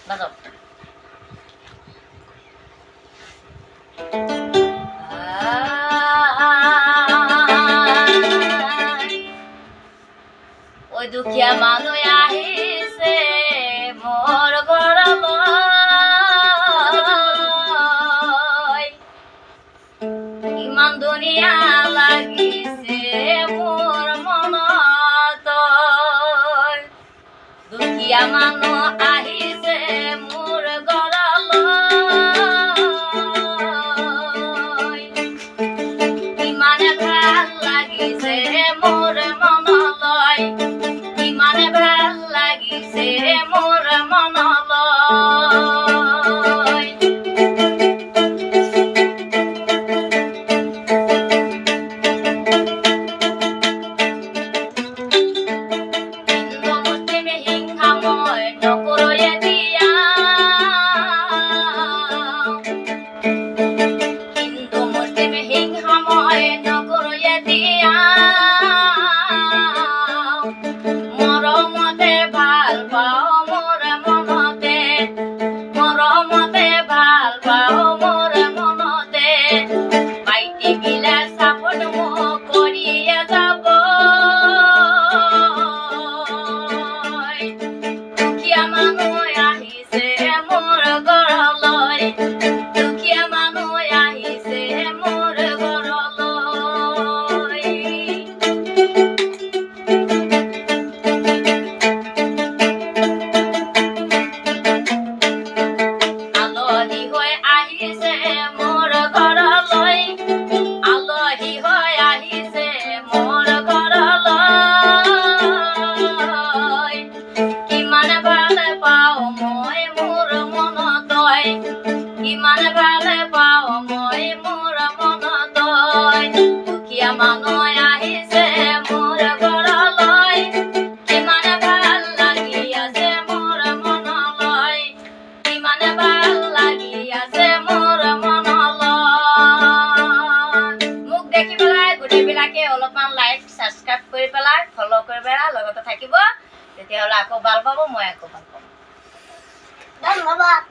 বাজাও ওই দুখিয়া মানুষ আহিছে মোৰ ঘৰলৈ ইমান ধুনীয়া লাগিছে মোৰ মনত দুখীয়া মানুহ আহিছে মোৰ ঘৰলৈ ইমানে ভাল লাগিছে মোৰ মনলৈ ইমানে ভাল লাগিছে মোৰ মনলৈ হিন্দু মুছলিম হিংসা মই নকৰোঁ এতিয়া হিন্দু মুছলিম হিংসা মই নকৰোঁ এতিয়া মৰমতে ভাল পাওঁ মোৰ মনতে মৰমতে ভাল পাওঁ মোৰ মনতে বাইটি গিলা চাপোৰ্ট মোক কৰিয়ে যাব দুখীয়া মানুহ আহিছে মোৰ ঘৰলৈ দুখীয়া মানুহ আহিছে মোৰ ঘৰলৈ আলহী হৈ আহিছে মোৰ ঘৰলৈ আলহী হৈ আহিছে মোৰ ঘৰলৈ কিমান ভাল পাওঁ মই মোৰ মনতই কিমান ভাল পাওঁ মই মোৰ মনতই দুখীয়া মানুহ আহিছে মোৰ ঘৰলৈ কিমান ভাল লাগি আছে মোৰ মনলৈ কিমান ভাল লাগি আছে মোৰ মনলৈ মোক দেখি পেলাই গোটেইবিলাকে অলপমান লাইক ছাবস্ক্ৰাইব কৰি পেলাই ফ'ল' কৰি পেলাই লগতে থাকিব তেতিয়াহ'লে আকৌ ভাল পাব মই আকৌ ভাল পাম ধন্যবাদ।